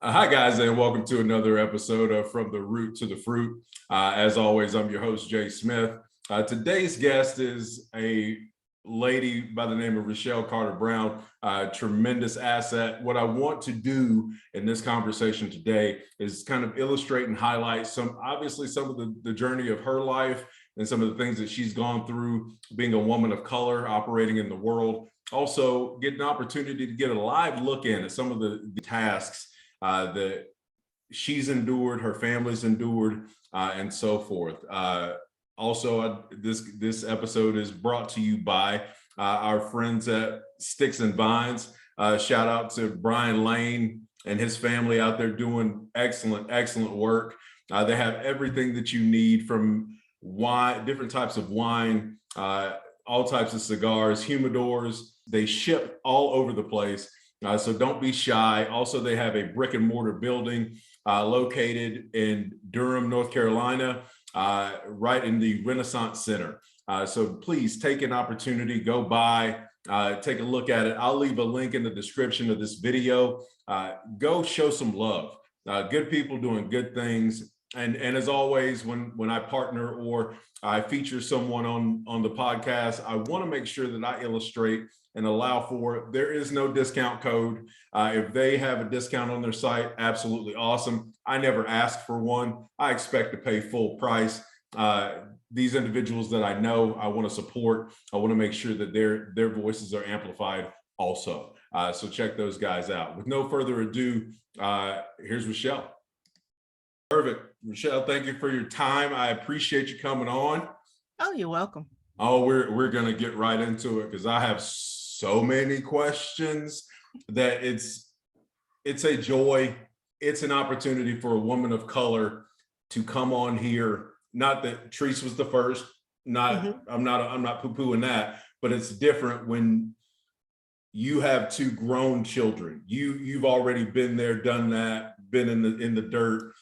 Hi, guys, and welcome to another episode of From the Root to the Fruit. As always, I'm your host, Jay Smith. Today's guest is a lady by the name of Richelle Carter-Brown, tremendous asset. What I want to do in this conversation today is kind of illustrate and highlight some of the journey of her life and some of the things that she's gone through being a woman of color operating in the world. Also, get an opportunity to get a live look in at some of the tasks that she's endured, her family's endured, and so forth. This episode is brought to you by our friends at Sticks and Vines. Shout out to Brian Lane and his family out there doing excellent work. They have everything that you need, from wine, different types of wine, all types of cigars, humidors. They ship all over the place. So don't be shy. Also, they have a brick and mortar building located in Durham, North Carolina, right in the Renaissance Center. So please take an opportunity, go by, take a look at it. I'll leave a link in the description of this video. Go show some love. Good people doing good things. And as always, when I partner or I feature someone on the podcast, I want to make sure that I illustrate and allow for it. There is no discount code. If they have a discount on their site, absolutely awesome. I never ask for one. I expect to pay full price. These individuals that I know, I want to support. I want to make sure that their voices are amplified also. So check those guys out. With no further ado, here's Richelle. Perfect. Richelle, thank you for your time. I appreciate you coming on. Oh, you're welcome. Oh, we're going to get right into it because I have so many questions that it's a joy. It's an opportunity for a woman of color to come on here. Not that Treese was the first. I'm not poo-pooing that, but it's different when you have two grown children. You've already been there, done that, been in the dirt.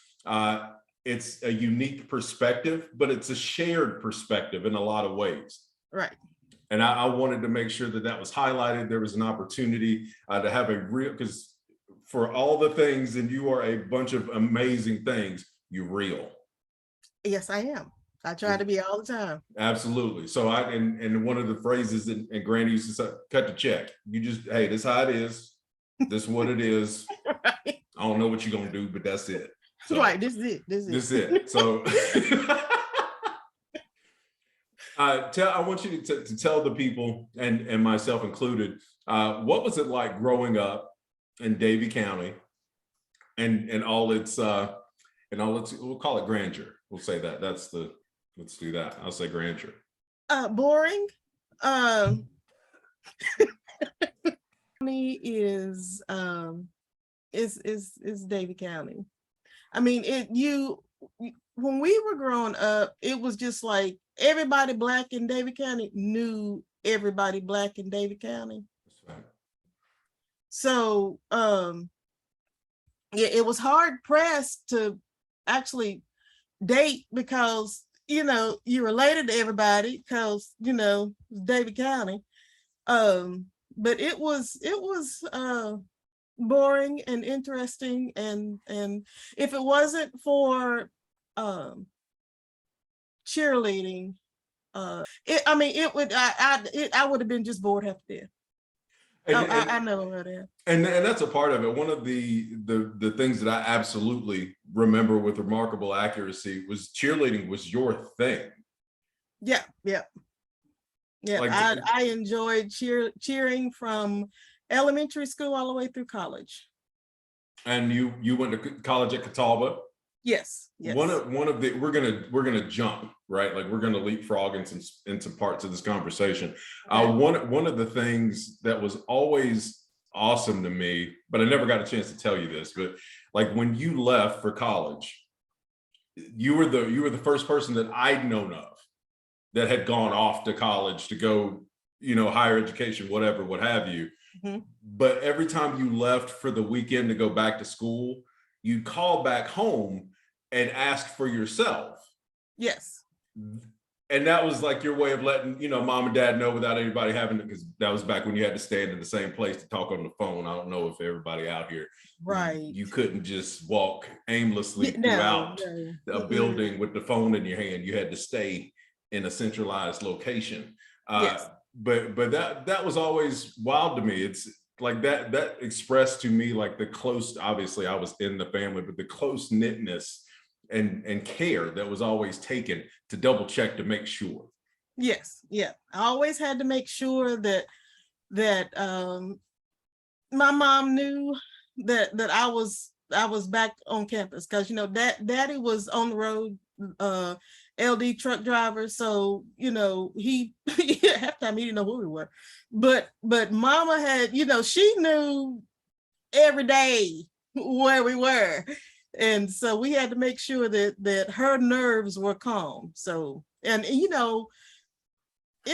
It's a unique perspective, but it's a shared perspective in a lot of ways. Right. And I wanted to make sure that was highlighted. There was an opportunity to have a real, because for all the things, and you are a bunch of amazing things, you're real. Yes, I am. I try to be all the time. Absolutely. So and one of the phrases and Granny used to say, cut the check. You just, hey, this is how it is. This is what it is. Right. I don't know what you're going to do, but that's it. So, right. This is it. So I want you to tell the people, and myself included, what was it like growing up in Davie County and all its, we'll call it grandeur. We'll say that. Let's do that. I'll say grandeur. Boring. is Davie County. I mean, when we were growing up, it was just like everybody Black in Davie County knew everybody Black in Davie County. That's right. So, it was hard pressed to actually date because, you related to everybody because, Davie County. But it was boring and interesting, and if it wasn't for cheerleading, I would have been just bored half to death. I know that. And that's a part of it. One of the things that I absolutely remember with remarkable accuracy was cheerleading was your thing. Yeah. Like, I enjoyed cheering from elementary school all the way through college. And you went to college at Catawba? Yes. One of the we're gonna jump, right? Like, we're gonna leapfrog into parts of this conversation. Okay. One of the things that was always awesome to me, but I never got a chance to tell you this, but like when you left for college, you were the first person that I'd known of that had gone off to college to go, higher education, whatever, what have you. Mm-hmm. But every time you left for the weekend to go back to school, you'd call back home and ask for yourself. Yes. And that was like your way of letting, mom and dad know without anybody having to, because that was back when you had to stand in the same place to talk on the phone. I don't know if everybody out here, Right. you couldn't just walk aimlessly No, throughout no. a building with the phone in your hand. You had to stay in a centralized location. Yes. But that was always wild to me. It's like that expressed to me like the close, obviously I was in the family, but the close knitness and care that was always taken to double check to make sure. Yes. Yeah. I always had to make sure that my mom knew that I was back on campus, because daddy was on the road, LD truck driver, so he half time he didn't know who we were, but mama had, she knew every day where we were, and so we had to make sure that her nerves were calm. So, and it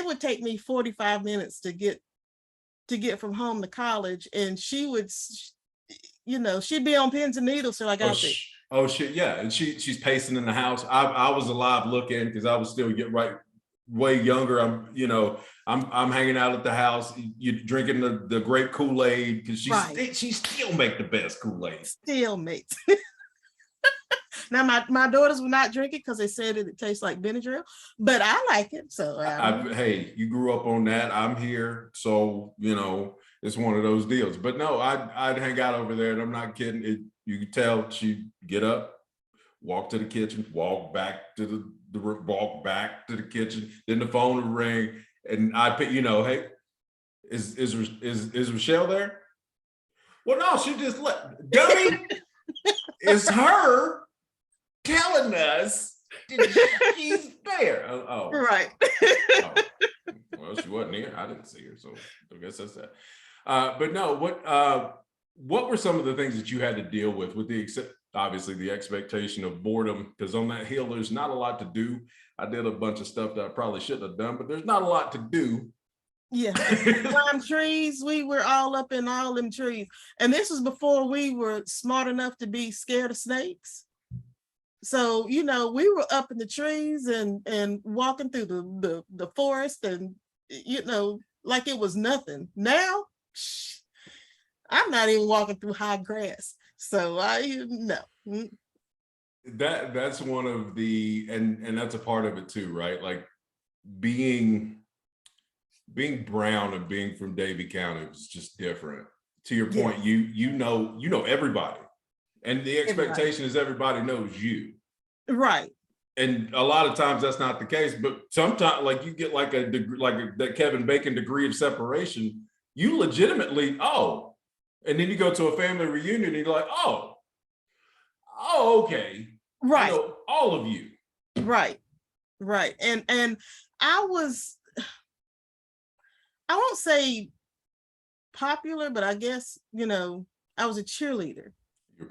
would take me 45 minutes to get from home to college, and she would, she'd be on pins and needles till I got there. Oh shit, yeah. And she's pacing in the house. I was alive looking because I was still way younger. I'm hanging out at the house, you drinking the grape Kool-Aid, because she still make the best Kool-Aid. Still makes. Now my daughters will not drink it because they said it tastes like Benadryl, but I like it. So hey, you grew up on that. I'm here, so it's one of those deals. But no, I'd hang out over there, and I'm not kidding. You could tell she'd get up, walk to the kitchen, walk back to walk back to the kitchen. Then the phone would ring, and I pick. Hey, is Richelle there? Well, no, she just left. Dummy, it's her telling us she's there. Oh, right. Oh. Well, she wasn't here. I didn't see her, so I guess that's that. But no, what were some of the things that you had to deal with obviously the expectation of boredom? Because on that hill, there's not a lot to do. I did a bunch of stuff that I probably shouldn't have done, but there's not a lot to do. Yeah, climb trees. We were all up in all them trees, and this was before we were smart enough to be scared of snakes. So we were up in the trees and walking through the forest, and like it was nothing. Now I'm not even walking through high grass, so I know. That's one of the, and that's a part of it too, right? Like being brown and being from Davie County was just different. To your point, you know everybody, and the expectation is everybody knows you, right? And a lot of times that's not the case. But sometimes, like you get like that Kevin Bacon degree of separation. You legitimately and then you go to a family reunion and you're like, oh, okay, right, I know all of you, right, and I won't say popular, but I guess, I was a cheerleader.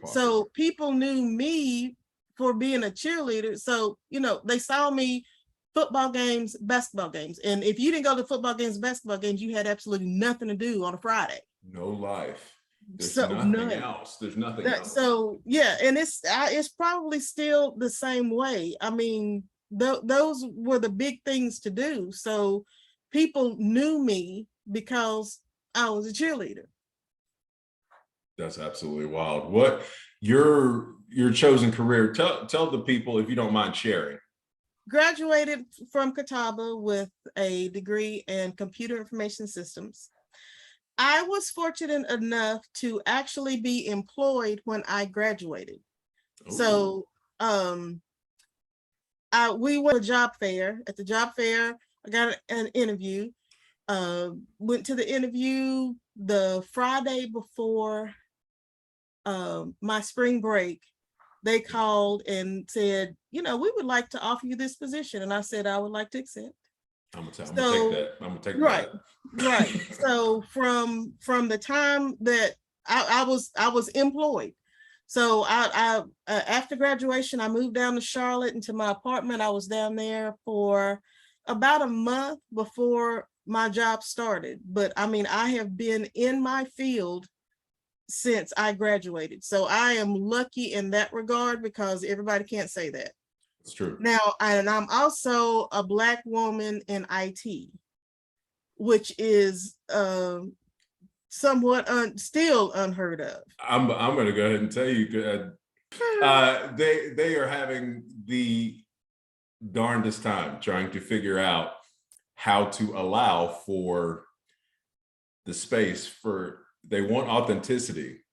So people knew me for being a cheerleader. So, they saw me football games, basketball games. And if you didn't go to football games, basketball games, you had absolutely nothing to do on a Friday. No life. There's so nothing else. There's nothing else. So, yeah. And it's probably still the same way. I mean, those were the big things to do. So people knew me because I was a cheerleader. That's absolutely wild. What your chosen career, tell the people, if you don't mind sharing. Graduated from Catawba with a degree in computer information systems. I was fortunate enough to actually be employed when I graduated. Ooh. So we went to a job fair. At the job fair, I got an interview. Went to the interview the Friday before my spring break. They called and said, we would like to offer you this position. And I said, I would like to accept. I'm gonna take that. I'm gonna take that. Right. So from the time that I was employed. So I after graduation, I moved down to Charlotte into my apartment. I was down there for about a month before my job started. But I mean, I have been in my field since I graduated. So I am lucky in that regard, because everybody can't say that. It's true. Now, and I'm also a Black woman in IT, which is somewhat still unheard of. I'm going to go ahead and tell you, they are having the darndest time trying to figure out how to allow for the space for, they want authenticity,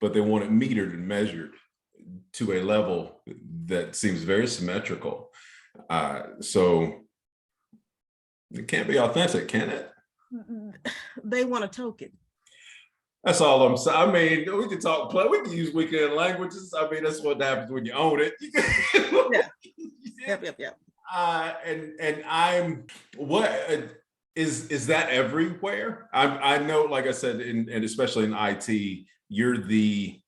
but they want it metered and measured to a level that seems very symmetrical. So it can't be authentic, can it? They want a token. That's all I'm saying. I mean, we can talk, we can use weekend languages. I mean, that's what happens when you own it. Yeah. Yep. And I'm, what is that everywhere? I know, like I said, and especially in IT, you're the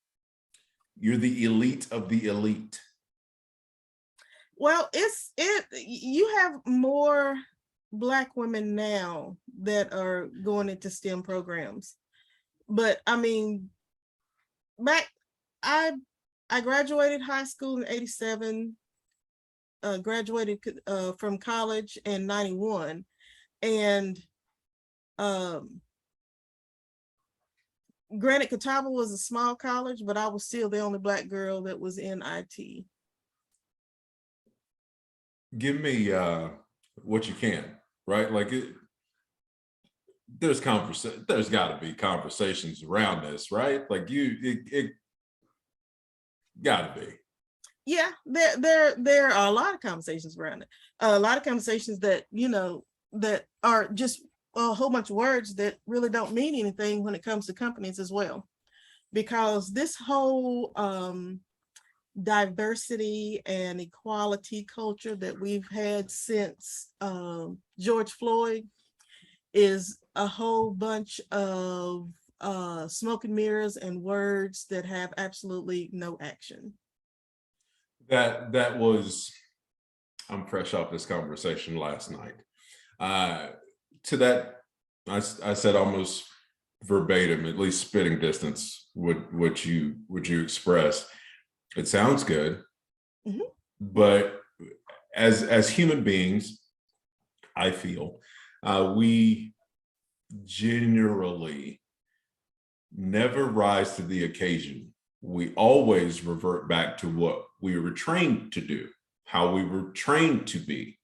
elite of the elite. Well, you have more Black women now that are going into STEM programs. But I mean, I graduated high school in 87, graduated from college in 91. And granted, Catawba was a small college, but I was still the only Black girl that was in IT. Give me what you can, right? Like there's got to be conversations around this, right? Like it got to be. Yeah, there are a lot of conversations around it. A lot of conversations that, that are just a whole bunch of words that really don't mean anything when it comes to companies as well. Because this whole diversity and equality culture that we've had since George Floyd is a whole bunch of smoke and mirrors and words that have absolutely no action. That was, I'm fresh off this conversation last night. To that, I said almost verbatim, at least spitting distance, what you express. It sounds good, mm-hmm. But as human beings, I feel we generally never rise to the occasion. We always revert back to what we were trained to do, how we were trained to be.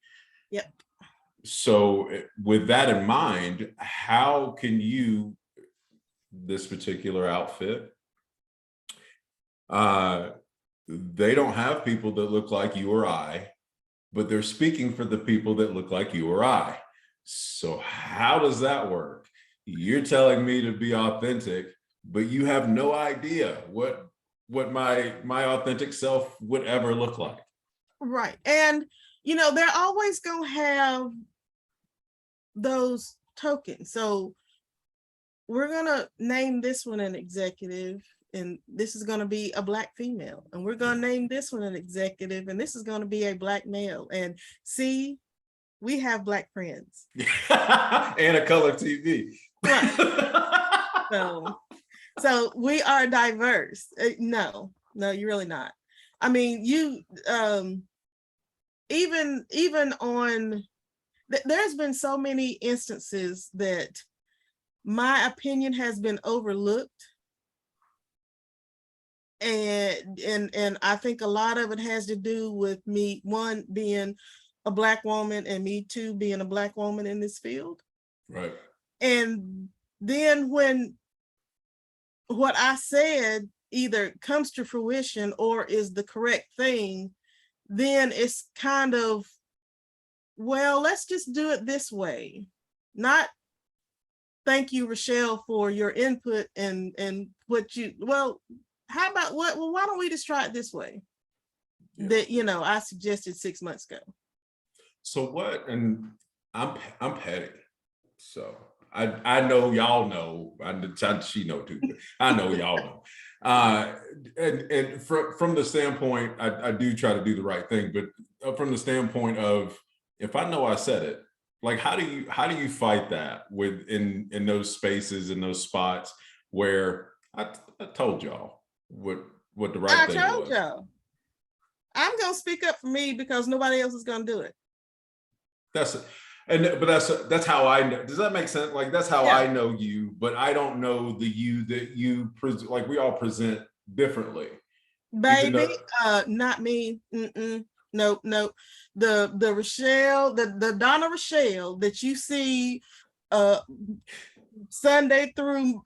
Yep. So with that in mind, how can you, this particular outfit, they don't have people that look like you or I, but they're speaking for the people that look like you or I. So how does that work? You're telling me to be authentic, but you have no idea what my authentic self would ever look like. Right. And, they're always going to have those tokens. So we're going to name this one an executive, and this is going to be a Black female. And we're going to name this one an executive, and this is going to be a Black male. And see, we have Black friends. And a color TV. Right. So we are diverse. No, you're really not. I mean, you even on, there's been so many instances that my opinion has been overlooked. And I think a lot of it has to do with me, one, being a Black woman, and me, two, being a Black woman in this field. Right. And then when what I said either comes to fruition or is the correct thing, then it's kind of, well, let's just do it this way. Not thank you, Richelle, for your input and what you, well, how about why don't we just try it this way? Yeah. That, I suggested 6 months ago. So what, and I'm petty. So I know y'all know, she know too, but I know y'all know. And from the standpoint, I do try to do the right thing, but from the standpoint of, if I know I said it, like, how do you fight that in those spaces, in those spots where I told y'all what the right thing was? I told y'all. I'm gonna speak up for me because nobody else is gonna do it. That's but that's how I know. Does that make sense? Like that's how Yeah. I know you, but I don't know the you that you like. We all present differently, Baby, not me. Nope, nope. The Richelle, the Donna Richelle that you see Sunday through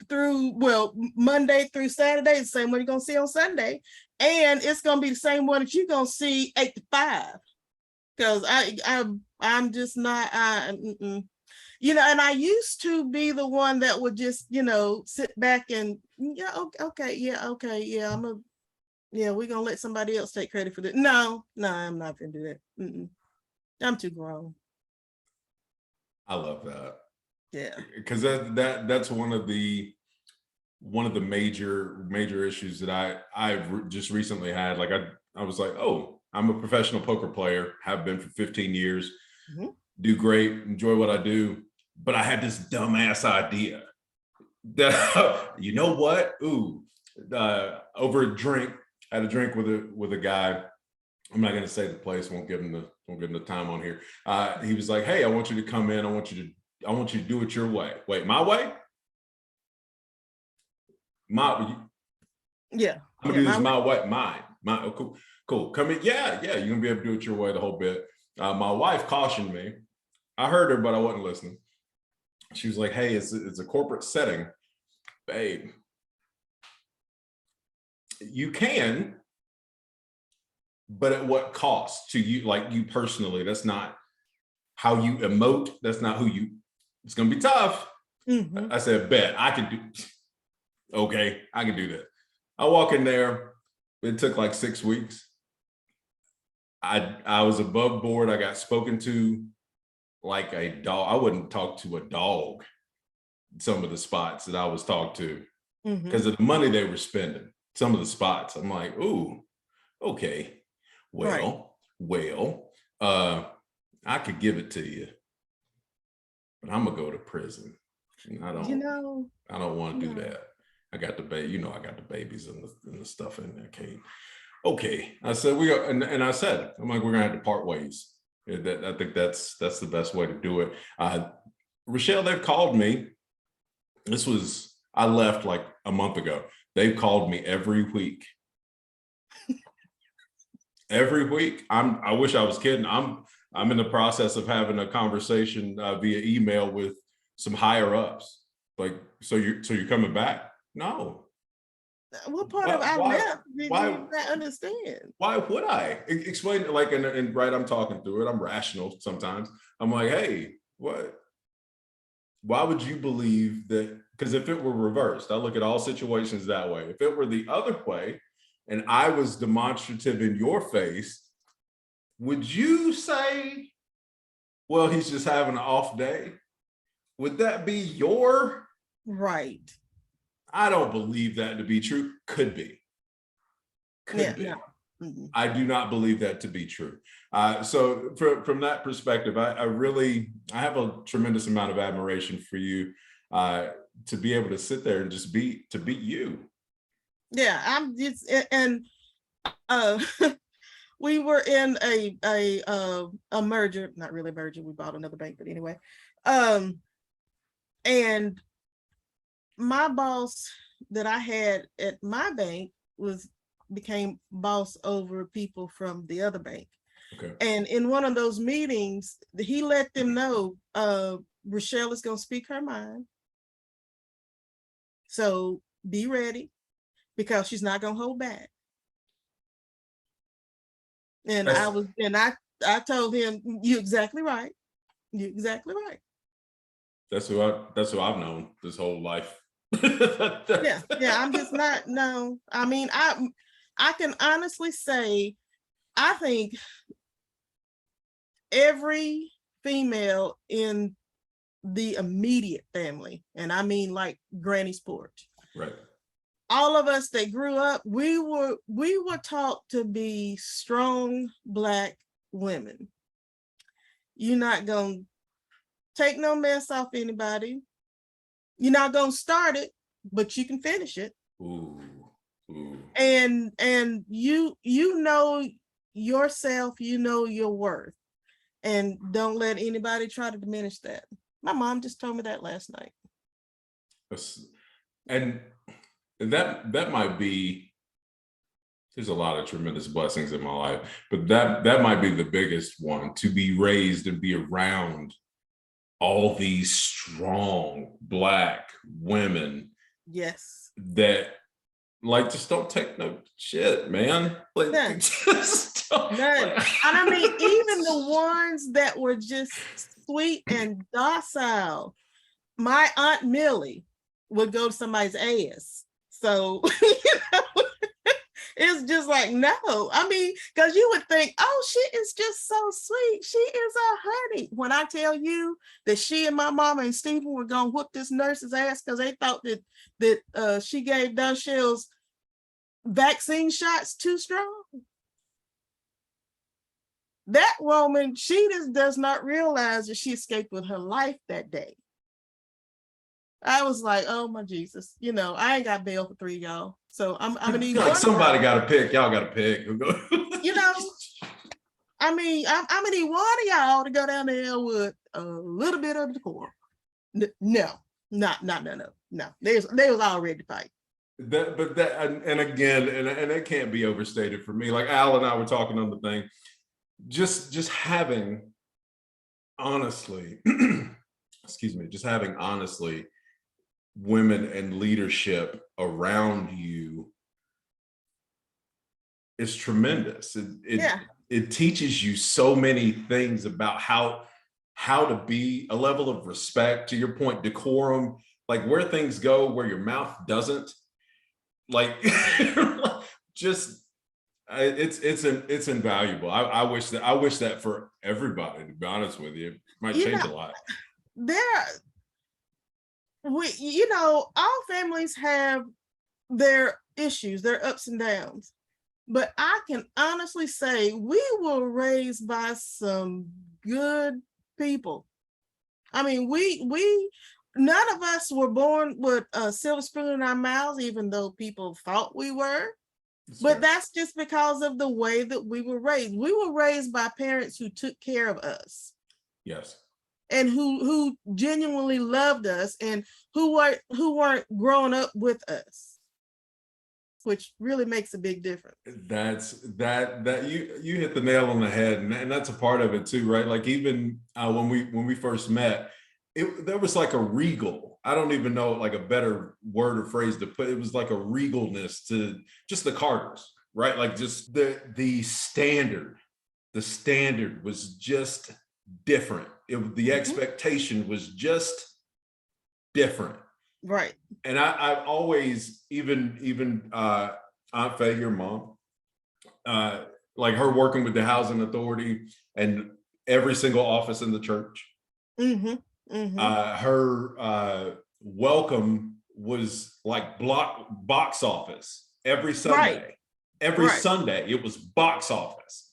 Monday through Saturday, the same one you're gonna see on Sunday, and it's gonna be the same one that you're gonna see 8 to 5. Because I'm just not you know, and I used to be the one that would just, you know, sit back and okay, yeah, we're gonna let somebody else take credit for that. No, I'm not gonna do that. I'm too grown. I love that. Yeah, because that's one of the major issues that I've just recently had. Like I was like, oh, I'm a professional poker player, have been for 15 years, do great, enjoy what I do, but I had this dumbass idea that you know what? Over a drink, I had a drink with a guy. I'm not going to say the place. Won't give him the time on here. He was like, "Hey, I want you to come in. I want you to do it your way." Wait, my way? Yeah. I'm gonna do this my way. Mine. Oh, cool. Come in. Yeah. You're gonna be able to do it your way the whole bit. My wife cautioned me. I heard her, but I wasn't listening. She was like, "Hey, it's a corporate setting, babe. You can, but at what cost to you? Like you personally? That's not how you emote. That's not who you. It's gonna be tough." I said, "Bet I can do." Okay, I can do that. I walk in there. It took like 6 weeks. I was above board. I got spoken to like a dog. I wouldn't talk to a dog. Some of the spots that I was talked to because of the money they were spending. Some of the spots, I'm like, ooh, okay, well, I could give it to you, but I'm gonna go to prison. And I don't want to do that. I got the baby, I got the babies and the stuff in there, Kate. Okay, I said and I said, I'm like, we're gonna have to part ways. I think that's the best way to do it. Richelle, they've called me. I left like a month ago. They've called me every week. Every week. I wish I was kidding. I'm in the process of having a conversation via email with some higher ups. Like, so you're coming back? No. What part of I left did you not understand? Why would I explain? Like, and right, I'm talking through it. I'm rational sometimes. I'm like, hey, what? Why would you believe that? Because if it were reversed, I look at all situations that way. If it were the other way, and I was demonstrative in your face, would you say, well, he's just having an off day? Would that be your right? I don't believe that to be true. Could be. Could be. No. I do not believe that to be true. So from that perspective, I have a tremendous amount of admiration for you to be able to sit there and just be you. Yeah, we were in a merger, not really a merger. We bought another bank, but anyway, and my boss that I had at my bank became boss over people from the other bank. Okay. And in one of those meetings, he let them know Richelle is going to speak her mind. So be ready because she's not going to hold back. And I told him, you're exactly right. You're exactly right. That's who I've known this whole life. yeah, I'm just not. No, I mean, I can honestly say, I think every female in the immediate family, and I mean like granny's porch, right? All of us that grew up, we were taught to be strong Black women. You're not gonna take no mess off anybody. You're not gonna start it, but you can finish it. Ooh. And you know yourself, you know your worth, and don't let anybody try to diminish that. My mom just told me that last night. And that might be, there's a lot of tremendous blessings in my life, but that might be the biggest one, to be raised and be around all these strong Black women. Yes. That, like, just don't take no shit, man. Like, None. just don't, None. like, And I mean, even the ones that were just sweet and docile. My Aunt Millie would go to somebody's ass. So, it's just like, no. I mean, because you would think, oh, she is just so sweet. She is a honey. When I tell you that she and my mama and Stephen were going to whoop this nurse's ass because they thought that she gave Dunchel's vaccine shots too strong. That woman, she just does not realize that she escaped with her life that day. I was like, oh my Jesus, I ain't got bail for 3 y'all. So I'm gonna need like, somebody got to pick. Y'all got to pick. I'm gonna need one of y'all to go down there with a little bit of decorum. No. They was all ready to fight. And again, and it can't be overstated for me. Like Al and I were talking on the thing, just having, honestly, excuse me, just having honestly women and leadership around you is tremendous. It teaches you so many things about how to be, a level of respect, to your point, decorum, like where things go, where your mouth doesn't, like just it's invaluable. I wish that for everybody, to be honest with you. It might change a lot. All families have their issues, their ups and downs, but I can honestly say we were raised by some good people. I mean, we none of us were born with a silver spoon in our mouths, even though people thought we were. But that's just because of the way that we were raised. We were raised by parents who took care of us. Yes. And who genuinely loved us, and who weren't growing up with us, which really makes a big difference. That you hit the nail on the head, and that's a part of it too, right? Like even when we first met, there was like a regal, I don't even know like a better word or phrase to put, it was like a regalness to just the Carters, right? Like just the standard was just different. The expectation was just different. Right. And I've always, even Aunt Faye, your mom, like her working with the housing authority and every single office in the church. Her welcome was like box office every Sunday. Right. Every Sunday it was box office.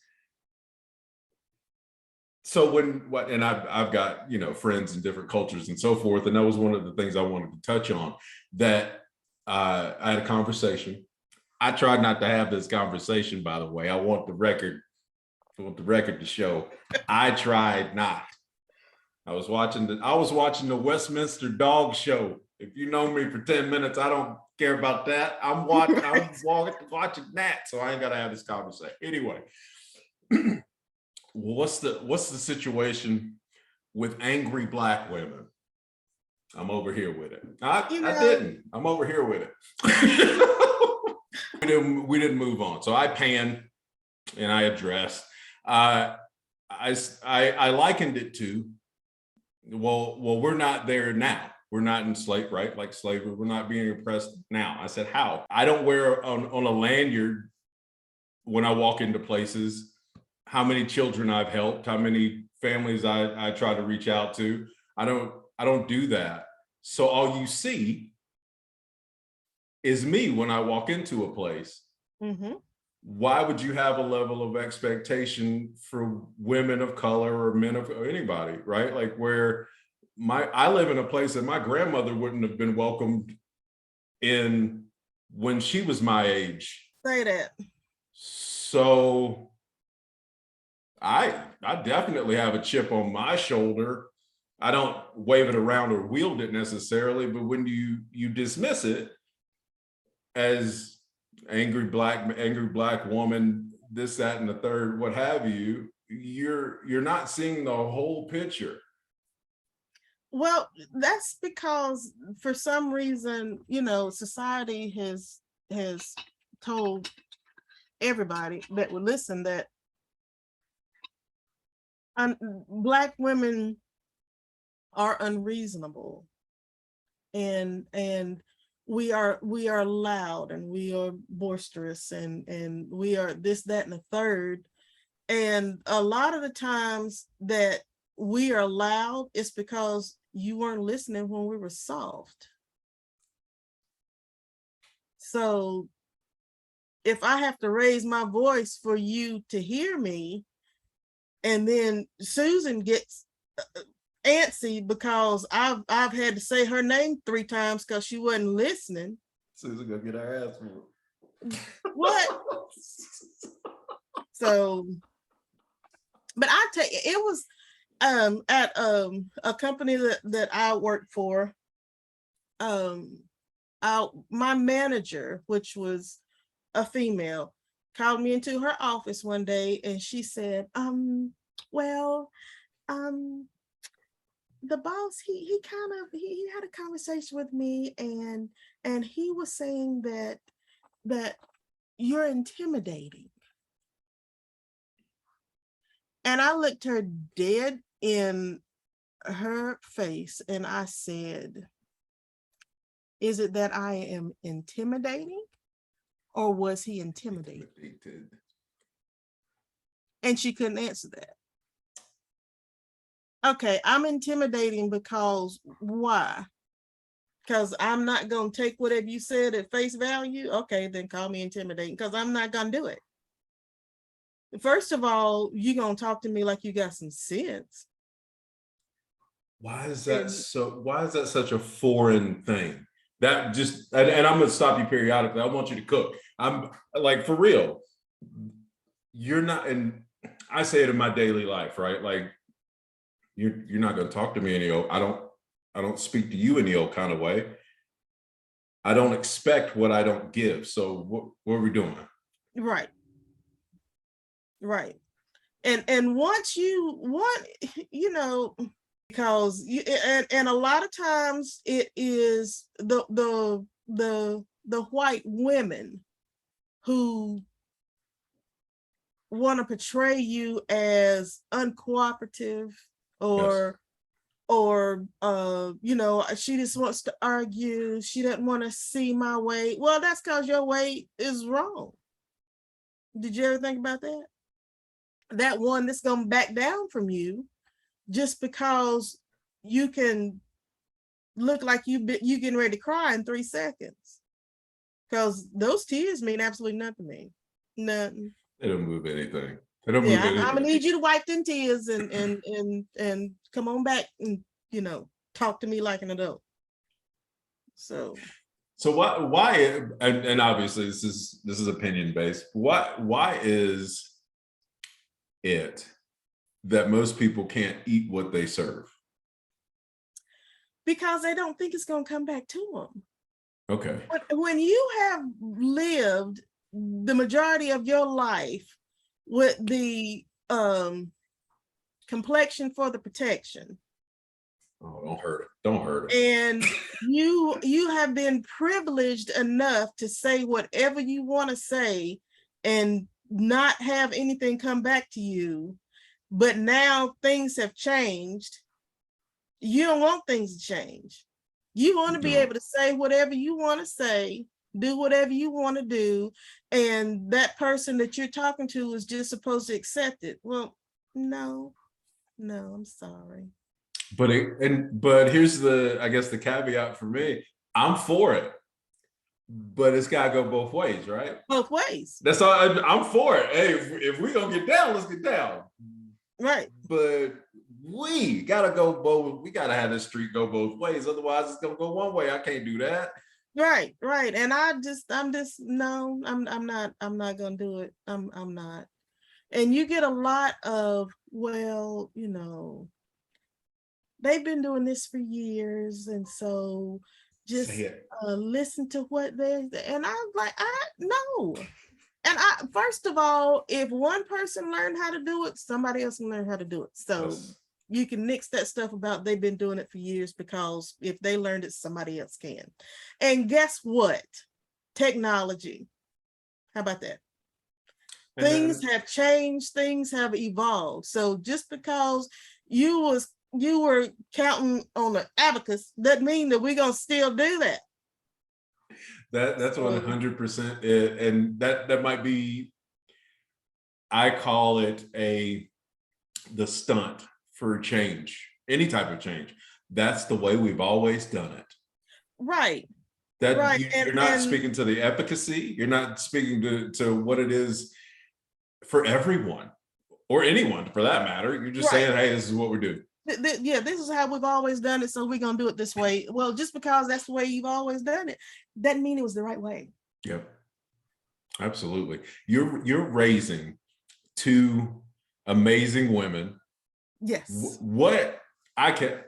So and I've got, friends in different cultures and so forth. And that was one of the things I wanted to touch on, that I had a conversation. I tried not to have this conversation, by the way. I want the record to show. I tried not. I was watching the Westminster Dog Show. If you know me for 10 minutes, I don't care about that. I'm watching that. So I ain't gotta have this conversation. Anyway. What's the situation with angry Black women? I'm over here with it. I didn't. I'm over here with it. we didn't move on. So I panned and I addressed. I likened it to, well, we're not there now. We're not in slave, right? Like slavery. We're not being oppressed now. I said, how? I don't wear on a lanyard when I walk into places how many children I've helped, how many families I try to reach out to. I don't do that. So all you see is me when I walk into a place. Why would you have a level of expectation for women of color or men or anybody, right? Like where I live in a place that my grandmother wouldn't have been welcomed in when she was my age. Say that. So I definitely have a chip on my shoulder. I don't wave it around or wield it necessarily, but when you dismiss it as angry black woman, this, that, and the third, what have you, you're not seeing the whole picture. Well, that's because for some reason, society has told everybody that would listen that Black women are unreasonable, and we are loud, and we are boisterous, and we are this, that, and the third. And a lot of the times that we are loud, it's because you weren't listening when we were soft. So if I have to raise my voice for you to hear me, and then Susan gets antsy because I've had to say her name 3 times because she wasn't listening. Susan gonna get her ass moved. What? So, but I tell you, it was at a company that I worked for. My manager, which was a female, called me into her office one day, and she said, well, the boss, he had a conversation with me, and he was saying that you're intimidating. And I looked her dead in her face and I said, is it that I am intimidating, or was he intimidated? And she couldn't answer that. Okay, I'm intimidating because why? Because I'm not going to take whatever you said at face value. Okay, then call me intimidating, because I'm not going to do it. First of all, you're going to talk to me like you got some sense. Why is that such a foreign thing? That just, and I'm going to stop you periodically. I want you to cook. I'm like, for real. You're not, and I say it in my daily life, right? Like, you're not going to talk to me any old, I don't speak to you any old kind of way. I don't expect what I don't give. So what are we doing? Right. And once because and a lot of times it is the white women who want to portray you as uncooperative, or she just wants to argue, she doesn't want to see my way. Well, that's because your way is wrong. Did you ever think about that? That one that's gonna back down from you just because you can look like you getting ready to cry in 3 seconds, because those tears mean absolutely nothing to me. Nothing. They don't move anything. They don't move anything. I'm gonna need you to wipe them tears and come on back and talk to me like an adult. So why and obviously this is opinion based. Why is it that most people can't eat what they serve? Because they don't think it's going to come back to them. Okay. But when you have lived the majority of your life with the complexion for the protection. Oh, don't hurt it. And you have been privileged enough to say whatever you want to say and not have anything come back to you. But now things have changed. You don't want things to change. You want to be able to say whatever you want to say, do whatever you want to do, and that person that you're talking to is just supposed to accept it. Well, no, I'm sorry. But here's I guess the caveat for me. I'm for it, but it's gotta go both ways, right? Both ways. That's all. I'm for it. Hey, if we gonna get down, let's get down. Right. But we gotta go both. We gotta have this street go both ways. Otherwise, it's gonna go one way. I can't do that. Right. And I'm not gonna do it. I'm not. And you get a lot of, well, they've been doing this for years, and so Say just it. listen to what they're, and I'm like, I no. And first of all, if one person learned how to do it, somebody else can learn how to do it. So Yes. you can nix that stuff about they've been doing it for years, because if they learned it, somebody else can. And guess what? Technology. How about that? And Things then have changed, things have evolved. So just because you were counting on the abacus doesn't mean that we're gonna still do that. that's 100% it. And that might be, I call it the stunt for change, any type of change. That's the way we've always done it. Right. That Right. you're not speaking to the efficacy, you're not speaking to what it is for everyone or anyone for that matter. You're just right. saying, hey, this is what we're doing. Yeah, this is how we've always done it, so we're gonna do it this way. Well, just because that's the way you've always done it doesn't mean it was the right way. Yep, absolutely. You're raising two amazing women. Yes. What I can't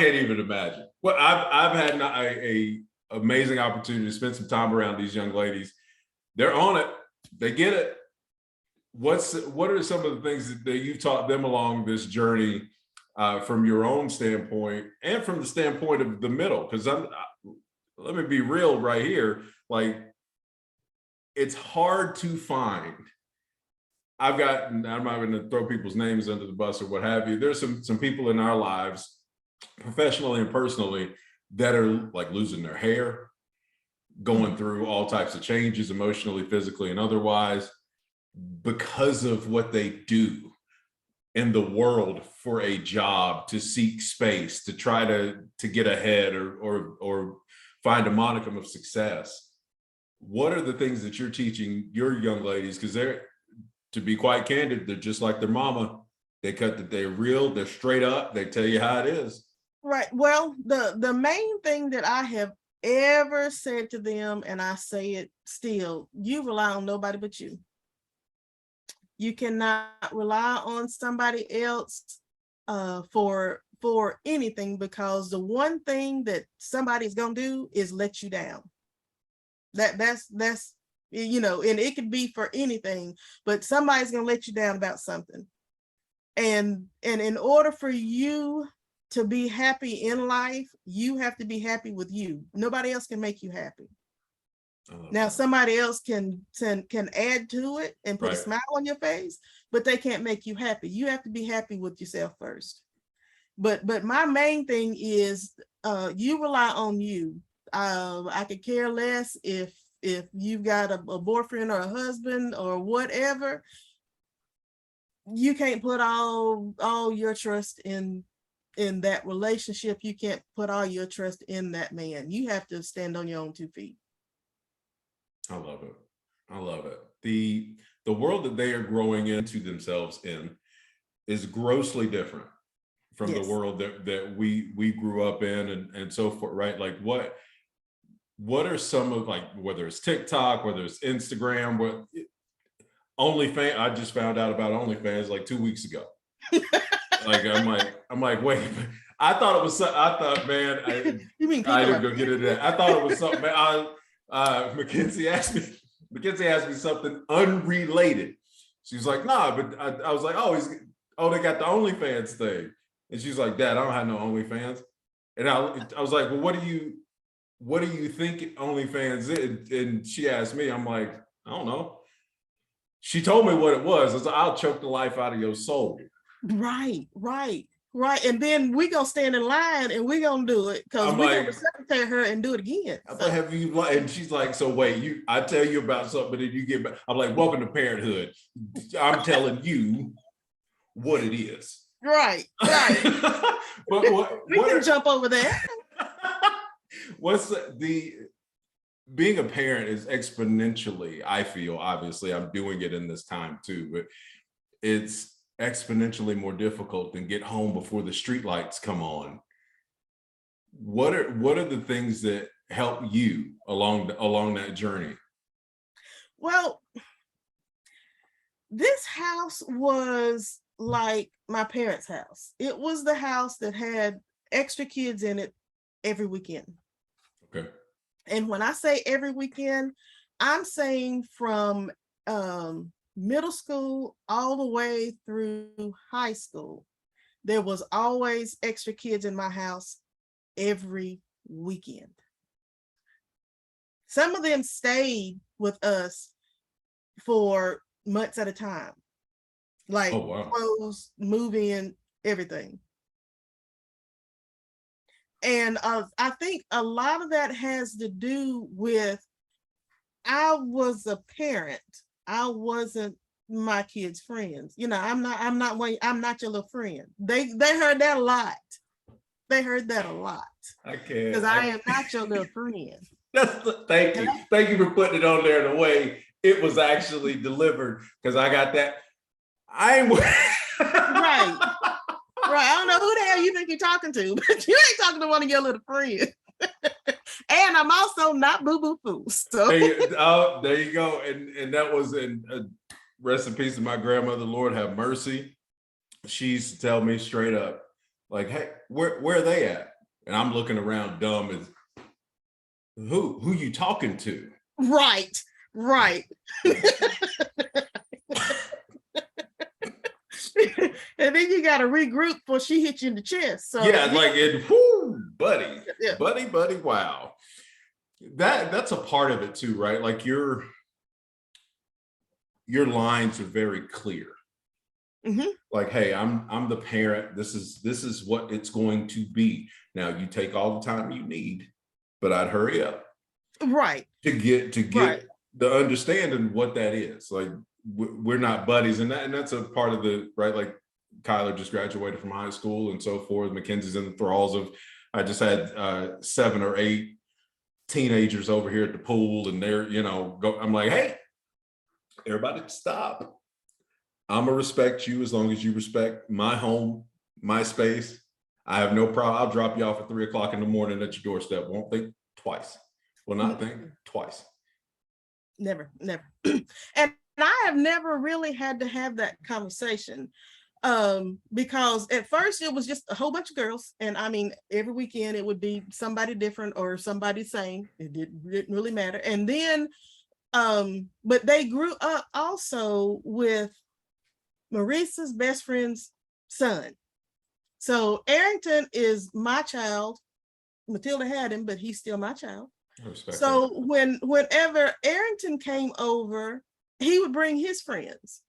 even imagine. Well, I've had a amazing opportunity to spend some time around these young ladies. They're on it. They get it. What are some of the things that you taught them along this journey, from your own standpoint and from the standpoint of the middle? Because let me be real right here. Like, it's hard to find. I'm not going to throw people's names under the bus or what have you. There's some people in our lives, professionally and personally, that are like losing their hair, going through all types of changes, emotionally, physically, and otherwise, because of what they do in the world for a job, to seek space, to try to get ahead, or find a modicum of success. What are the things that you're teaching your young ladies? Because to be quite candid, they're just like their mama. They're real, they're straight up, they tell you how it is. Right. Well, the main thing that I have ever said to them, and I say it still, you rely on nobody but you. You cannot rely on somebody else for anything, because the one thing that somebody's gonna do is let you down. That's and it could be for anything, but somebody's gonna let you down about something. And in order for you to be happy in life, you have to be happy with you. Nobody else can make you happy. Now, somebody else can add to it and put a smile on your face, but they can't make you happy. You have to be happy with yourself first. But my main thing is, you rely on you. I could care less if you've got a boyfriend or a husband or whatever. You can't put all your trust in that relationship. You can't put all your trust in that man. You have to stand on your own 2 feet. I love it. I love it. The world that they are growing into themselves in is grossly different from the world that we grew up in, and so forth, right? Like, what are some of, like, whether it's TikTok, whether it's Instagram, what OnlyFans? I just found out about OnlyFans like 2 weeks ago. Like, I'm like, wait, I thought it was something. I thought, man, you mean I didn't go get into that. I thought it was something, man. Mackenzie asked me something unrelated. She was like, nah, but I was like, oh, they got the OnlyFans thing. And she's like, Dad, I don't have no OnlyFans. And I was like, well, what do you think OnlyFans is? And she asked me, I'm like, I don't know. She told me what it was. I was like, I'll choke the life out of your soul. Right. And then we gonna stand in line and we gonna do it, because we gonna reciprocate her and do it again. I'm like, have you? And she's like, so wait, I tell you about something, and then you get back. I'm like, welcome to parenthood. I'm telling you what it is. Right. But we can jump over that. What's being a parent is exponentially, I feel, obviously I'm doing it in this time too, but it's exponentially more difficult than get home before the streetlights come on. What are the things that help you along that journey? Well, This house was like my parents' house. It was the house that had extra kids in it every weekend. Okay. And when I say every weekend, I'm saying from middle school all the way through high school. There was always extra kids in my house every weekend. Some of them stayed with us for months at a time, like Oh, wow. clothes, move in, everything. And I think a lot of that has to do with I was a parent. I wasn't my kids' friends. You know, I'm not your little friend. They heard that a lot. They heard that a lot. I Because can't. I am not your little friend. Thank you. Thank you for putting it on there in a way it was actually delivered, because I got that. I ain't Right. Right. I don't know who the hell you think you're talking to, but you ain't talking to one of your little friends. And I'm also not Boo Boo Foo. So there you go. And that was in rest in peace to my grandmother, Lord have mercy. She used to tell me straight up, like, hey, where are they at? And I'm looking around dumb as who you talking to? right. And then you got to regroup before she hits you in the chest. So yeah, like it, whoo, buddy, yeah. buddy, wow. That's a part of it too, right? Like your lines are very clear. Mm-hmm. Like, hey, I'm the parent. This is what it's going to be. Now you take all the time you need, but I'd hurry up. Right. To get right. the understanding what that is. Like we're not buddies, and that's a part of the right. Like Kyler just graduated from high school and so forth. Mackenzie's in the thralls of. I just had 7 or 8 teenagers over here at the pool, and they're I'm like, hey, everybody stop. I'm gonna respect you as long as you respect my home, my space. I have no problem. I'll drop you off at 3 o'clock in the morning at your doorstep. Won't think twice. Will not think twice. Never. And I have never really had to have that conversation because at first it was just a whole bunch of girls, and I mean every weekend it would be somebody different or somebody same. It didn't really matter. And then but they grew up also with Maurice's best friend's son. So Arrington is my child. Matilda had him, but he's still my child. So whenever Arrington came over, he would bring his friends.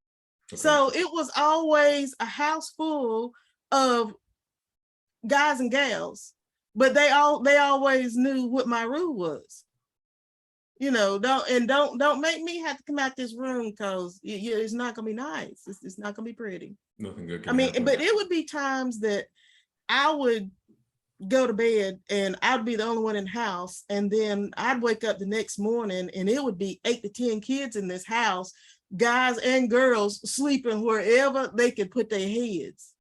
Okay. So it was always a house full of guys and gals, but they always knew what my rule was. Don't make me have to come out this room because it's not gonna be nice. It's not gonna be pretty. Nothing good. I mean, but it would be times that I would go to bed and I'd be the only one in the house, and then I'd wake up the next morning and it would be 8 to 10 kids in this house, guys and girls sleeping wherever they could put their heads.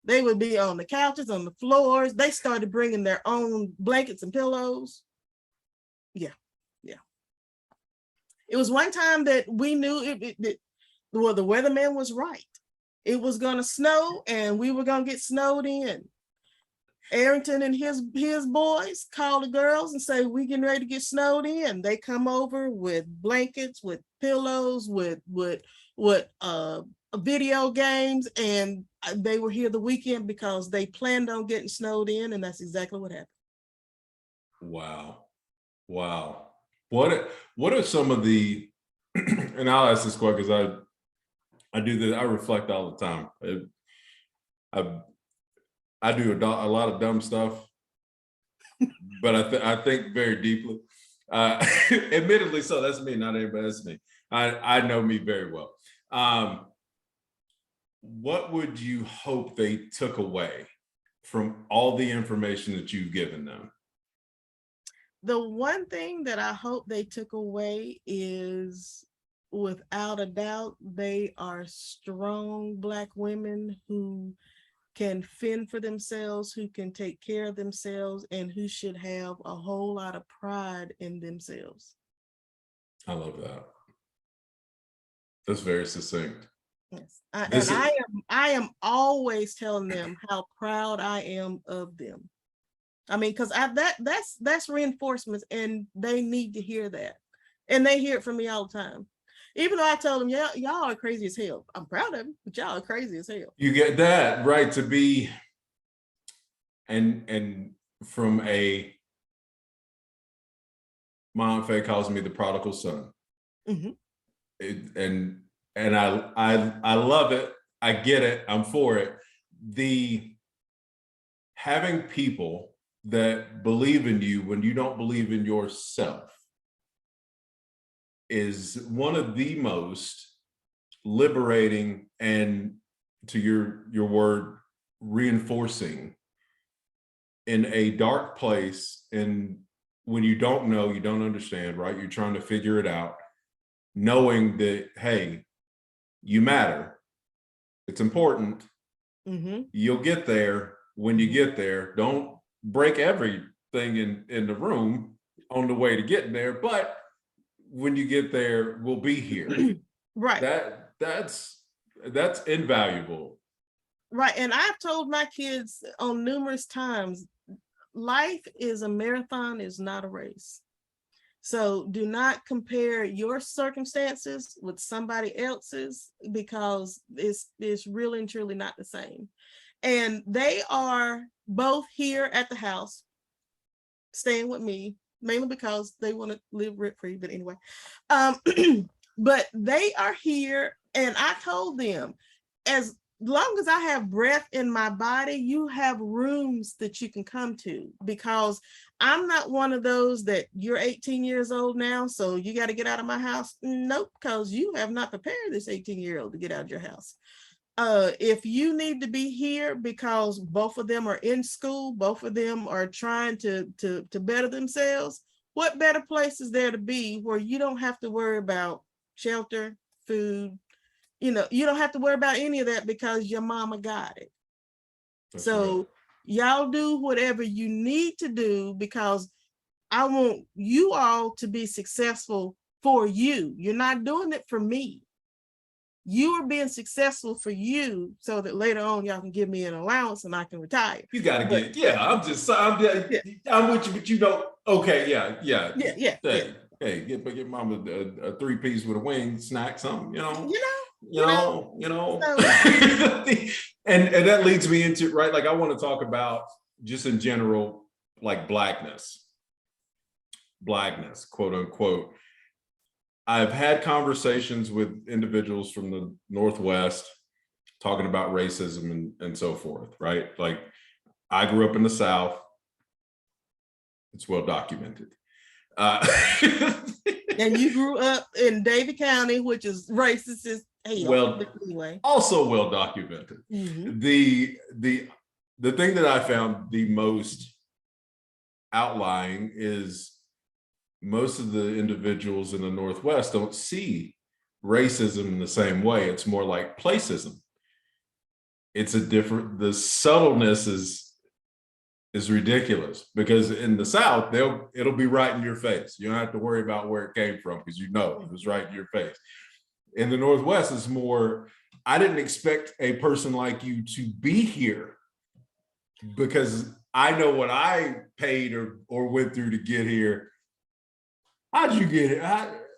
They would be on the couches, on the floors. They started bringing their own blankets and pillows. Yeah. It was one time that we knew the weatherman was right. It was going to snow and we were going to get snowed in. Arrington and his boys call the girls and say, we getting ready to get snowed in. They come over with blankets, with pillows, with video games, and they were here the weekend because they planned on getting snowed in, and that's exactly what happened. Wow. What are some of the and I'll ask this question because I do this, I reflect all the time. I do a lot of dumb stuff, but I think very deeply. Admittedly, so that's me, not everybody. That's me. I know me very well. What would you hope they took away from all the information that you've given them? The one thing that I hope they took away is, without a doubt, they are strong Black women who can fend for themselves, who can take care of themselves, and who should have a whole lot of pride in themselves. I love that. That's very succinct. Yes. This is, I am always telling them how proud I am of them. I mean, because that's reinforcements, and they need to hear that. And they hear it from me all the time. Even though I tell them, yeah, y'all are crazy as hell. I'm proud of them, but y'all are crazy as hell. you get that right to be, and from a, Mom Faye calls me the prodigal son. Mm-hmm. And I love it. I get it. I'm for it. The having people that believe in you when you don't believe in yourself is one of the most liberating and, to your word, reinforcing in a dark place. And when you don't know, you don't understand, right? You're trying to figure it out, knowing that, hey, you matter. It's important. Mm-hmm. You'll get there. When you get there, don't break everything in the room on the way to getting there. But when you get there, we'll be here. Right. That's invaluable. Right. And I've told my kids on numerous times, life is a marathon, is not a race. So do not compare your circumstances with somebody else's, because it's really and truly not the same. And they are both here at the house, staying with me, mainly because they want to live rent free. But anyway, but they are here, and I told them, as long as I have breath in my body, you have rooms that you can come to, because I'm not one of those that you're 18 years old now, so you got to get out of my house. Nope, because you have not prepared this 18-year-old to get out of your house. If you need to be here because both of them are in school, both of them are trying to better themselves, what better place is there to be where you don't have to worry about shelter, food? You know, you don't have to worry about any of that because your mama got it. That's so right. Y'all do whatever you need to do, because I want you all to be successful for you. You're not doing it for me. You are being successful for you, so that later on y'all can give me an allowance and I can retire. You got to get, yeah, I'm with you, but you don't, okay, yeah. Hey, get mama a 3-piece with a wing snack, something, you know. So, and that leads me into, right, like I want to talk about just in general, like blackness, quote unquote. I've had conversations with individuals from the Northwest talking about racism and so forth, right? Like, I grew up in the South. It's well documented. And you grew up in Davie County, which is racist as hell. Well, anyway, also well documented. Mm-hmm. The thing that I found the most outlying is most of the individuals in the Northwest don't see racism in the same way. It's more like placism. It's the subtleness is ridiculous, because in the South, it'll be right in your face. You don't have to worry about where it came from, because you know it was right in your face. In the Northwest, it's more, I didn't expect a person like you to be here, because I know what I paid or went through to get here. How'd you get here?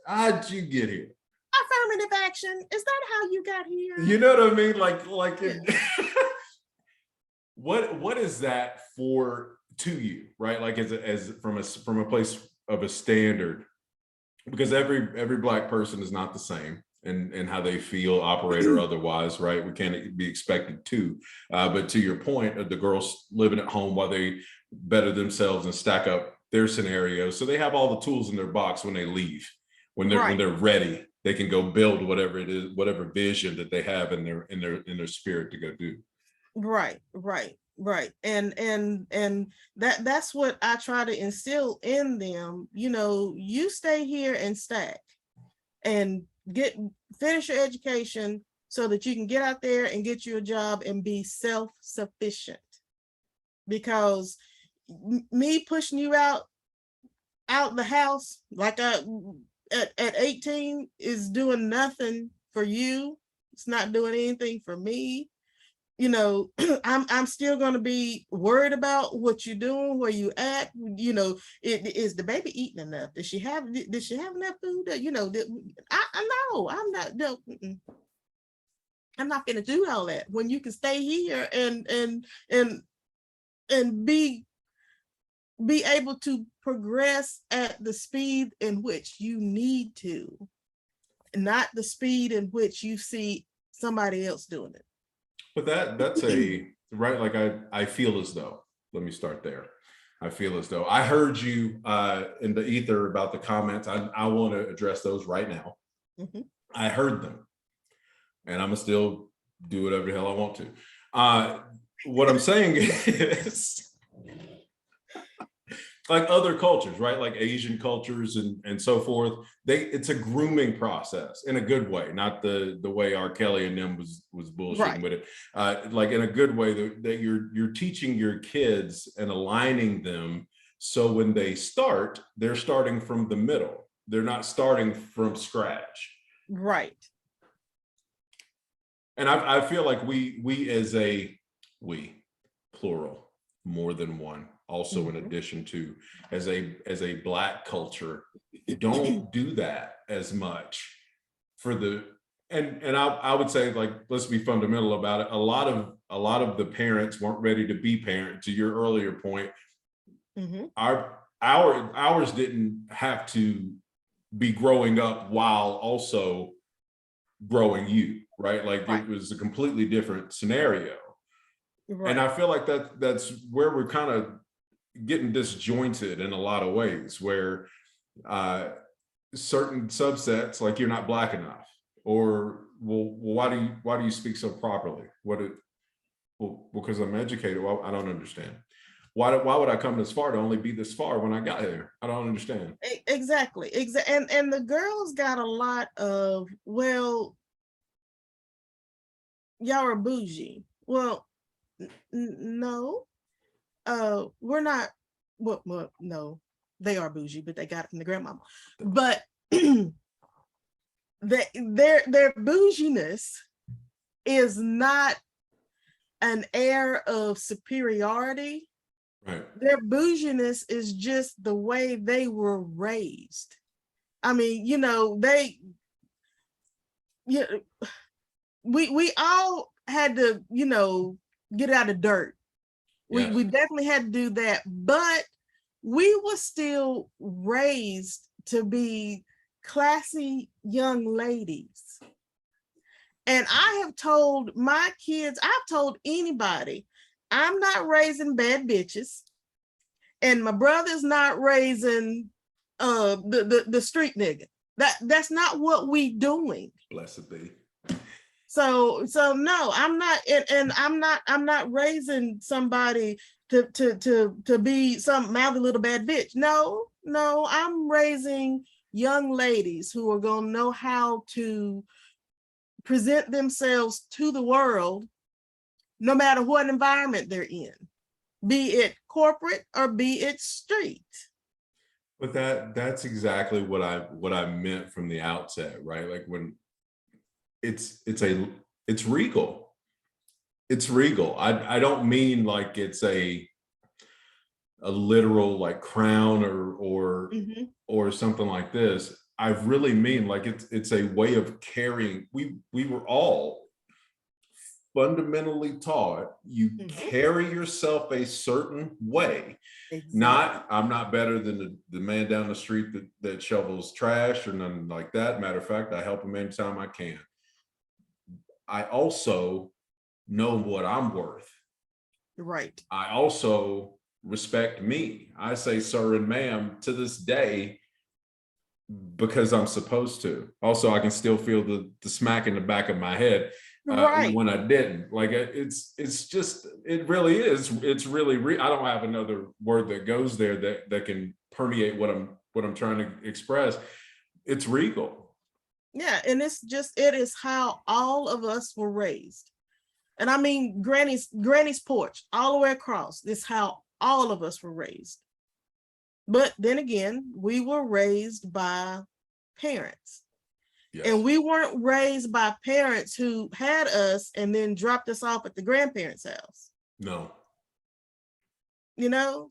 How'd you get here? Affirmative action. Is that how you got here? You know what I mean? Like yeah. What is that to you, right? Like as from a place of a standard, because every Black person is not the same, and how they feel, operate, or otherwise, right? We can't be expected to. But to your point of the girls living at home while they better themselves and stack up their scenarios, so they have all the tools in their box when they leave, when they're ready, they can go build whatever it is, whatever vision that they have in their spirit to go do. Right. And that's what I try to instill in them. You stay here and stack and finish your education so that you can get out there and get you a job and be self-sufficient. Because me pushing you out the house like at 18 is doing nothing for you. It's not doing anything for me. You know, I'm still going to be worried about what you're doing, where you at. You know, is the baby eating enough? Does she have enough food? You know, I know I'm not. No, I'm not going to do all that when you can stay here and be able to progress at the speed in which you need to, not the speed in which you see somebody else doing it. But that's a right. Like I feel as though, let me start there. I feel as though I heard you in the ether about the comments. I want to address those right now. Mhm. I heard them, and I'm gonna still do whatever the hell I want to. What I'm saying is, like other cultures, right? Like Asian cultures and so forth. It's a grooming process in a good way, not the way R. Kelly and them was bullshitting Right. with it. Like in a good way that you're teaching your kids and aligning them so when they start, they're starting from the middle. They're not starting from scratch. Right. And I feel like we as we plural, more than one, also in addition to as a Black culture, don't do that as much for the and I would say, like, let's be fundamental about it. A lot of the parents weren't ready to be parent. To your earlier point, ours didn't have to be growing up while also growing you, right? Like Right. it was a completely different scenario. Right. And I feel like that's where we're kind of getting disjointed in a lot of ways, where certain subsets, like, you're not Black enough, or well why do you speak so properly? Well, because I'm educated. Well, I don't understand. Why would I come this far to only be this far when I got here? I don't understand. Exactly. And the girls got a lot of, well, y'all are bougie. Well, no, we're not. Well, no, they are bougie, but they got it from the grandmama. But their bouginess is not an air of superiority. Right. Their bouginess is just the way they were raised. I mean, you know, we all had to, you know, get out of dirt. Yes. We definitely had to do that, but we were still raised to be classy young ladies. And I have told my kids, I've told anybody, I'm not raising bad bitches, and my brother's not raising the street nigga. That's not what we doing. Blessed be. So no, I'm not, and I'm not raising somebody to be some mouthy little bad bitch. No, I'm raising young ladies who are gonna know how to present themselves to the world, no matter what environment they're in, be it corporate or be it street. But that's exactly what I meant from the outset, right? Like, when it's regal. It's regal. I don't mean like it's a literal like crown or something like this. I really mean like it's a way of carrying. We were all fundamentally taught you carry yourself a certain way. Exactly. I'm not better than the man down the street that shovels trash or nothing like that. Matter of fact, I help him anytime I can. I also know what I'm worth. Right. I also respect me. I say sir and ma'am to this day because I'm supposed to. Also, I can still feel the smack in the back of my head Right. when I didn't. Like, it's just, it really is. It's really, I don't have another word that goes there that can permeate what I'm trying to express. It's regal. Yeah, and it is how all of us were raised. And I mean, granny's porch all the way across. This is how all of us were raised. But then again, we were raised by parents. Yes. And we weren't raised by parents who had us and then dropped us off at the grandparents' house. No.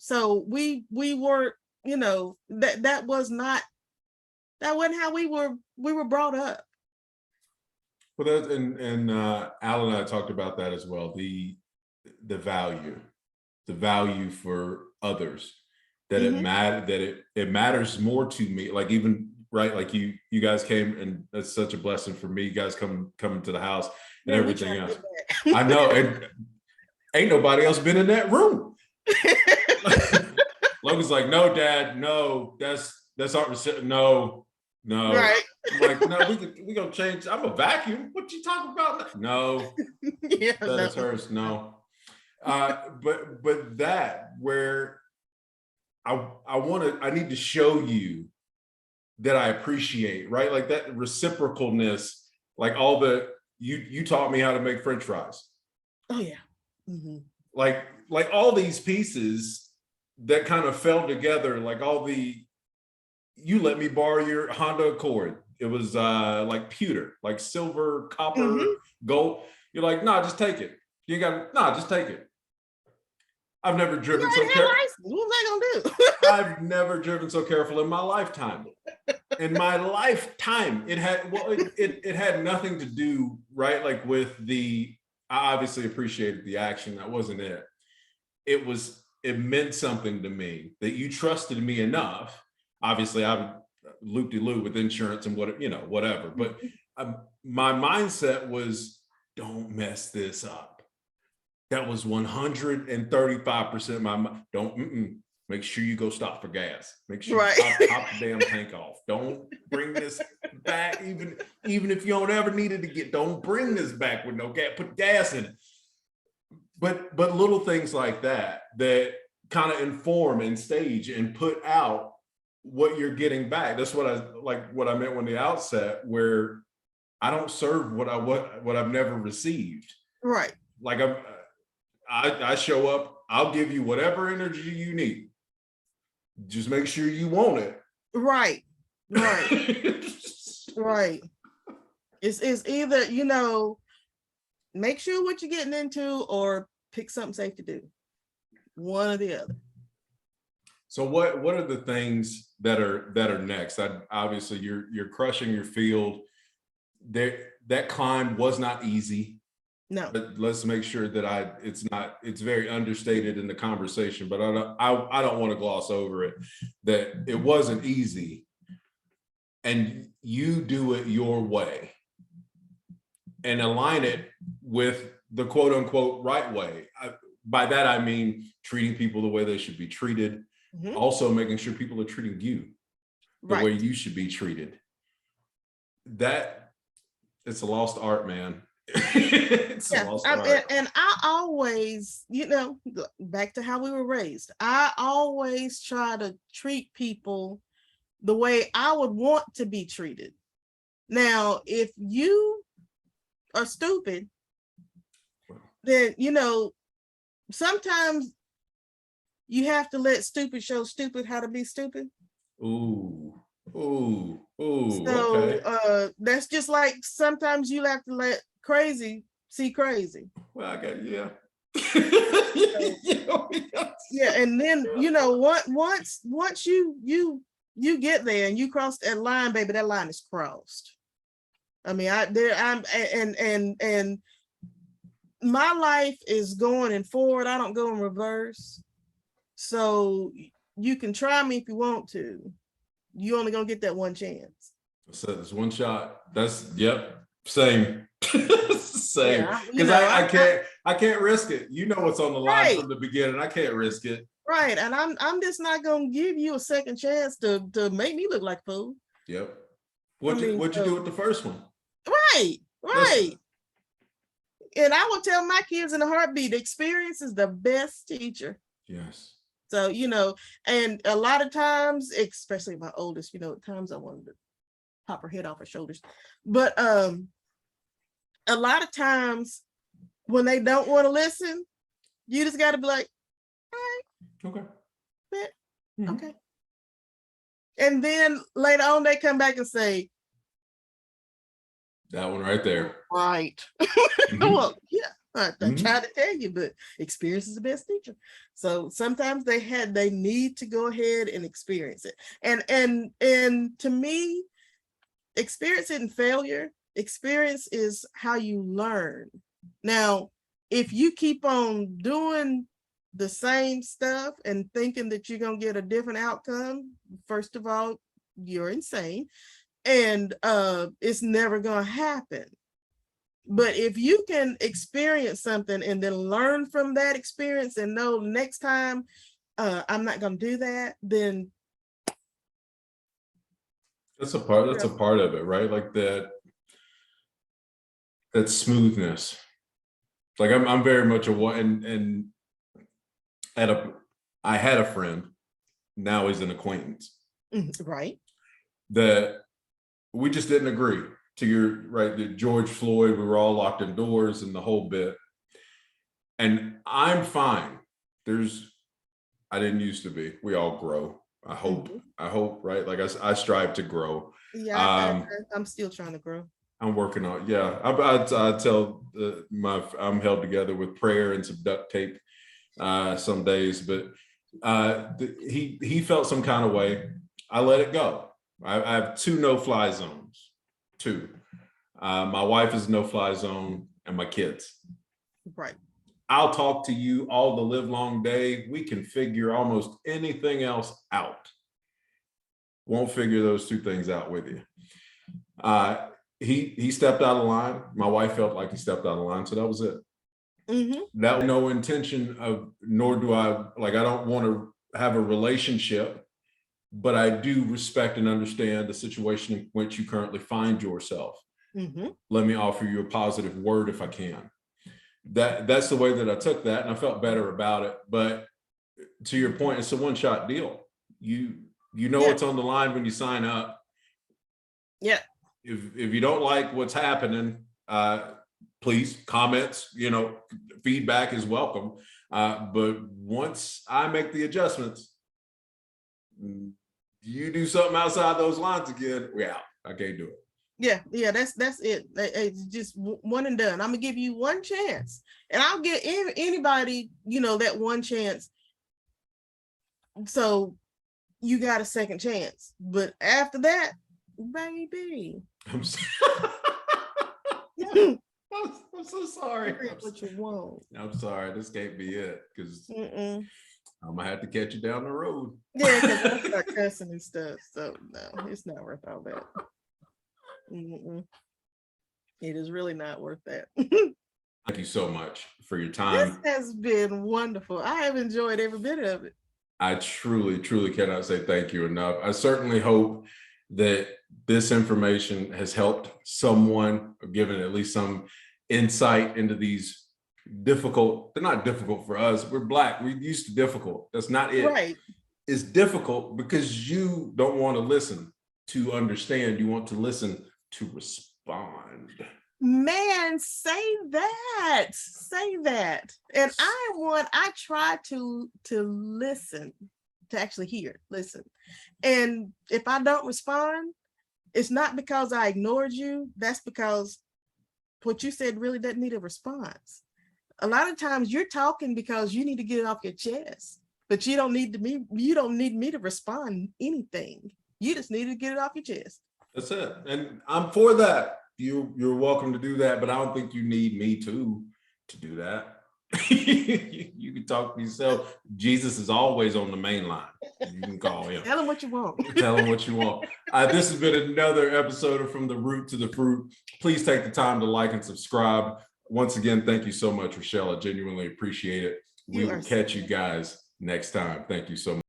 So we weren't, that wasn't how we were brought up. Well, that and Al and I talked about that as well. The value for others, that it matters more to me. Like, even right, like you guys came, and that's such a blessing for me. You guys coming to the house and everything else. I know, and ain't nobody else been in that room. Logan's like, no, Dad, no, that's our no. Right. I'm like, no, we gonna change. I'm a vacuum. What you talking about? No, yeah, that is hers. No. But that where I need to show you that I appreciate, right? Like that reciprocalness, like all the, you taught me how to make French fries. Oh yeah. Mm-hmm. Like all these pieces that kind of fell together, like you let me borrow your Honda Accord. It was like pewter, like silver, copper, gold. You're like, nah, just take it. You got, nah, just take it. I've never driven so careful. What was I gonna do? I've never driven so careful in my lifetime. In my lifetime, it had nothing to do, right? Like with I obviously appreciated the action. That wasn't it. It meant something to me that you trusted me enough. Obviously, I'm loop-de-loop with insurance and whatever. But my mindset was, don't mess this up. That was 135% my mind. Don't make sure you go stop for gas. Make sure you top the damn tank off. Don't bring this back, even if you don't ever need it to don't bring this back with no gas. Put gas in it. But little things like that kind of inform and stage and put out what you're getting back. That's what I meant when the outset, where I don't serve what I've never received. Right. Like I show up, I'll give you whatever energy you need. Just make sure you want it. Right. Right. It's either, make sure what you're getting into or pick something safe to do. One or the other. So what are the things that are next? Obviously you're crushing your field. That climb was not easy. No. But let's make sure that it's very understated in the conversation, but I don't want to gloss over it, that it wasn't easy, and you do it your way and align it with the quote unquote right way. By that, I mean treating people the way they should be treated. Also making sure people are treating you the way you should be treated. That it's a lost art, man. And I always, back to how we were raised, I always try to treat people the way I would want to be treated. Now, if you are stupid, then sometimes you have to let stupid show stupid how to be stupid. Ooh. So okay. That's just like sometimes you have to let crazy see crazy. Well, I got yeah, and then once you get there and you cross that line, baby, that line is crossed. I mean, and my life is going in forward. I don't go in reverse. So you can try me if you want to. You only gonna get that one chance. So it's one shot. Same. Same. Because I can't risk it. You know what's on the line from the beginning. I can't risk it. Right. And I'm just not gonna give you a second chance to make me look like a fool. Yep. What'd you do with the first one? Right. Listen. And I will tell my kids in a heartbeat, experience is the best teacher. Yes. So, and a lot of times, especially my oldest, at times I wanted to pop her head off her shoulders. But a lot of times when they don't want to listen, you just got to be like, all right. Okay. Okay. And then later on, they come back and say, That one right there. Right. Mhm. Well, yeah, I Mhm. try to tell you, but experience is the best teacher. So sometimes they need to go ahead and experience it. And to me, experience isn't failure. Experience is how you learn. Now, if you keep on doing the same stuff and thinking that you're gonna get a different outcome, first of all, you're insane, and it's never gonna happen. But if you can experience something and then learn from that experience and know next time I'm not gonna do that, then That's a part. That's a part of it, right? Like that smoothness. Like I'm very much a one, and at a I had a friend. Now he's an acquaintance right. that we just didn't agree. To your right, the George Floyd, we were all locked indoors and the whole bit. And I'm fine. I didn't used to be. We all grow. I hope. I hope, right? Like I strive to grow. Yeah, I'm still trying to grow. I'm working on, yeah. I tell I'm held together with prayer and some duct tape some days, but he felt some kind of way. I let it go. I have 2 no-fly zones. 2. My wife is no-fly zone, and my kids. Right. I'll talk to you all the live long day. We can figure almost anything else out. Won't figure those 2 things out with you. He stepped out of line. My wife felt like he stepped out of line, so that was it. That was no intention of, nor do I, like, I don't want to have a relationship, but I do respect and understand the situation in which you currently find yourself. Let me offer you a positive word if I can. That's the way that I took that, and I felt better about it. But to your point, it's a one-shot deal. You know what's on the line when you sign up. Yeah. If you don't like what's happening, please, comments, feedback is welcome. But once I make the adjustments, you do something outside those lines again, we out. I can't do it. Yeah, that's it. It's just one and done. I'm gonna give you one chance, and I'll give anybody, that one chance. So you got a second chance, but after that, baby, I'm so sorry. What you want. I'm sorry. This can't be it, because I'm gonna have to catch you down the road. Yeah, because I start cussing and stuff. So no, it's not worth all that. It is really not worth that. Thank you so much for your time. This has been wonderful. I have enjoyed every bit of it. I truly, truly cannot say thank you enough. I certainly hope that this information has helped someone, or given at least some insight into these difficult, they're not difficult for us. We're Black. We're used to difficult. That's not it. Right. It's difficult because you don't want to listen to understand. You want to listen to respond. Man, say that. And I try to listen, to actually hear, listen. And if I don't respond, it's not because I ignored you. That's because what you said really doesn't need a response. A lot of times you're talking because you need to get it off your chest, but you don't need me to respond anything. You just need to get it off your chest. That's it. And I'm for that. You're welcome to do that, but I don't think you need me to do that. You can talk to yourself. Jesus is always on the main line. You can call him. Tell him what you want. Tell him what you want. This has been another episode of From the Root to the Fruit. Please take the time to like and subscribe. Once again, thank you so much, Richelle. I genuinely appreciate it. We will catch you guys next time. Thank you so much.